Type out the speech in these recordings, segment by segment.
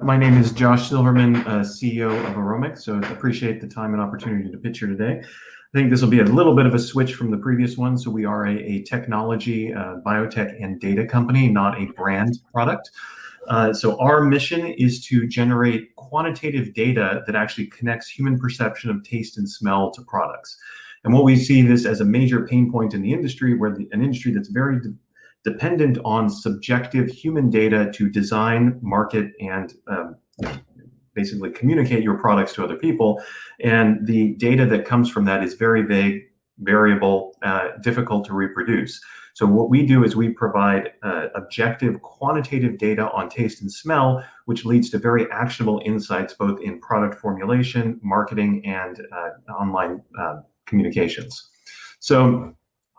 My name is Josh Silverman, CEO of Aromyx. So I appreciate the time and opportunity to pitch here today. I think this will be a little bit of a switch from the previous one. So we are a technology, biotech, and data company, not a brand product. So our mission is to generate quantitative data that actually connects human perception of taste and smell to products. And what we see this as a major pain point in the industry, where an industry that's very dependent on subjective human data to design, market, and basically communicate your products to other people. And the data that comes from that is very vague, variable, difficult to reproduce. So what we do is we provide objective quantitative data on taste and smell, which leads to very actionable insights both in product formulation, marketing, and online communications. So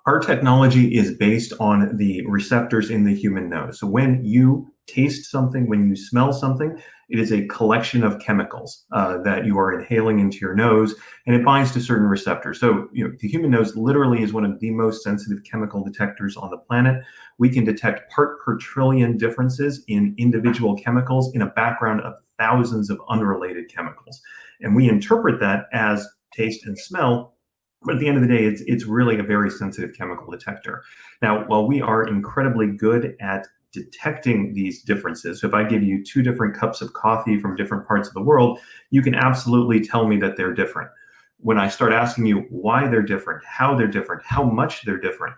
our technology is based on the receptors in the human nose. So when you taste something, when you smell something, it is a collection of chemicals that you are inhaling into your nose, and it binds to certain receptors. So, the human nose literally is one of the most sensitive chemical detectors on the planet. We can detect part per trillion differences in individual chemicals in a background of thousands of unrelated chemicals. And we interpret that as taste and smell. But at the end of the day, it's really a very sensitive chemical detector. Now, while we are incredibly good at detecting these differences, so if I give you 2 different cups of coffee from different parts of the world, you can absolutely tell me that they're different. When I start asking you why they're different, how much they're different,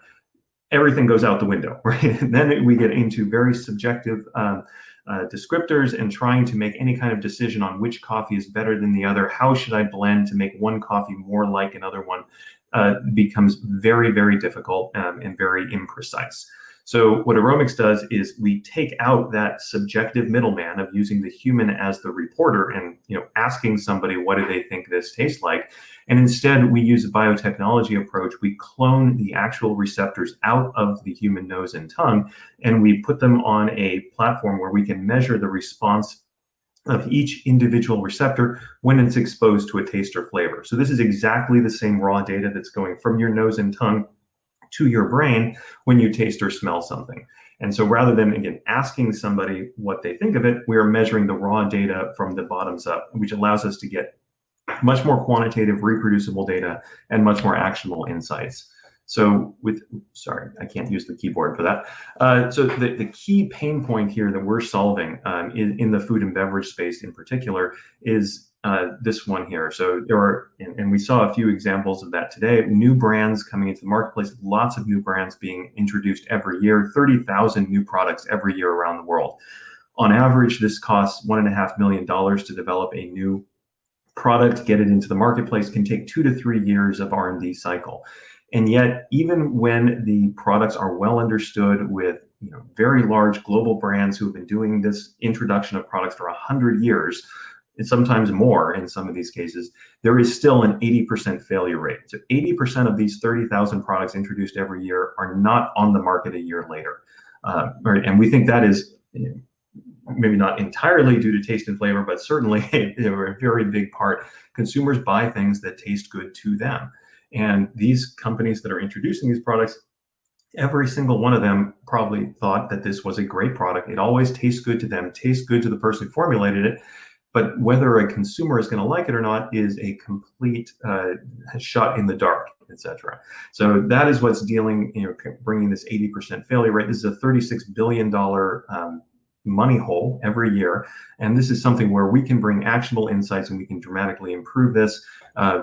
everything goes out the window, right? And then we get into very subjective descriptors and trying to make any kind of decision on which coffee is better than the other. How should I blend to make one coffee more like another one? Becomes very, very difficult and very imprecise. So what Aromyx does is we take out that subjective middleman of using the human as the reporter and asking somebody what do they think this tastes like, and instead we use a biotechnology approach. We clone the actual receptors out of the human nose and tongue, and we put them on a platform where we can measure the response of each individual receptor when it's exposed to a taste or flavor. So this is exactly the same raw data that's going from your nose and tongue to your brain when you taste or smell something. And so rather than, again, asking somebody what they think of it, we are measuring the raw data from the bottoms up, which allows us to get much more quantitative, reproducible data and much more actionable insights. So sorry, I can't use the keyboard for that. So the key pain point here that we're solving in the food and beverage space in particular is this one here. So there are, and we saw a few examples of that today, new brands coming into the marketplace, lots of new brands being introduced every year, 30,000 new products every year around the world. On average, this costs $1.5 million to develop a new product, get it into the marketplace, can take 2 to 3 years of R&D cycle. And yet, even when the products are well understood with very large global brands who have been doing this introduction of products for 100 years, and sometimes more in some of these cases, there is still an 80% failure rate. So 80% of these 30,000 products introduced every year are not on the market a year later. And we think that is maybe not entirely due to taste and flavor, but certainly a very big part. Consumers buy things that taste good to them. And these companies that are introducing these products, every single one of them probably thought that this was a great product. It always tastes good to them, tastes good to the person who formulated it. But whether a consumer is going to like it or not is a complete shot in the dark, etc. So that is what's bringing this 80% failure rate. This is a $36 billion money hole every year. And this is something where we can bring actionable insights and we can dramatically improve this.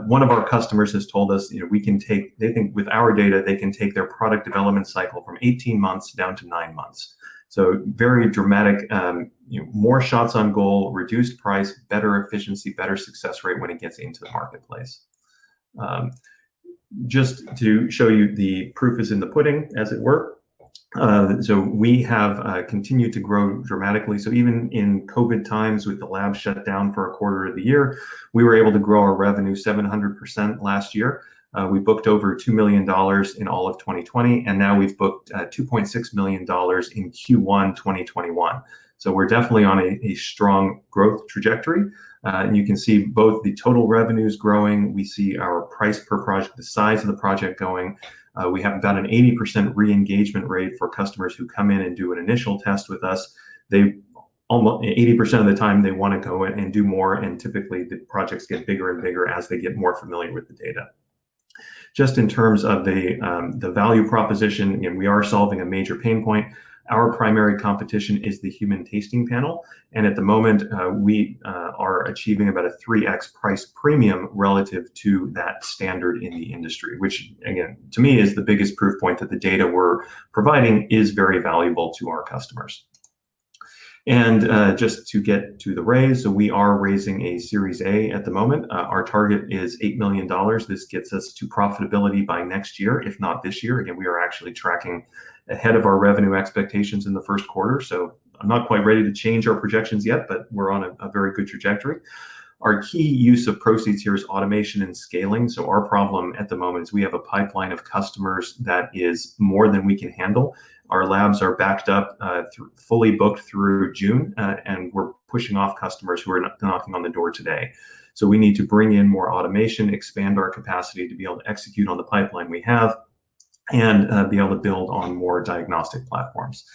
One of our customers has told us, they think with our data, they can take their product development cycle from 18 months down to 9 months. So very dramatic, more shots on goal, reduced price, better efficiency, better success rate when it gets into the marketplace. Just to show you, the proof is in the pudding, as it were. So we have continued to grow dramatically. So even in COVID times, with the lab shut down for a quarter of the year, we were able to grow our revenue 700% last year. We booked over $2 million in all of 2020, and now we've booked $2.6 million in Q1 2021. So we're definitely on a strong growth trajectory. And you can see both the total revenues growing. We see our price per project, the size of the project going. We have about an 80% re-engagement rate for customers who come in and do an initial test with us. They almost 80% of the time they want to go in and do more, and typically the projects get bigger and bigger as they get more familiar with the data. Just in terms of the value proposition, again, we are solving a major pain point. Our primary competition is the human tasting panel, and at the moment we are achieving about a 3x price premium relative to that standard in the industry, which again, to me, is the biggest proof point that the data we're providing is very valuable to our customers. And just to get to the raise, so we are raising a Series A at the moment. Our target is $8 million. This gets us to profitability by next year, if not this year. Again, we are actually tracking ahead of our revenue expectations in the first quarter. So I'm not quite ready to change our projections yet, but we're on a very good trajectory. Our key use of proceeds here is automation and scaling. So our problem at the moment is we have a pipeline of customers that is more than we can handle. Our labs are backed up, fully booked through June, and we're pushing off customers who are knocking on the door today. So we need to bring in more automation, expand our capacity to be able to execute on the pipeline we have, and be able to build on more diagnostic platforms.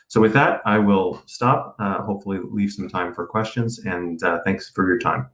So with that, I will stop, hopefully leave some time for questions, and thanks for your time.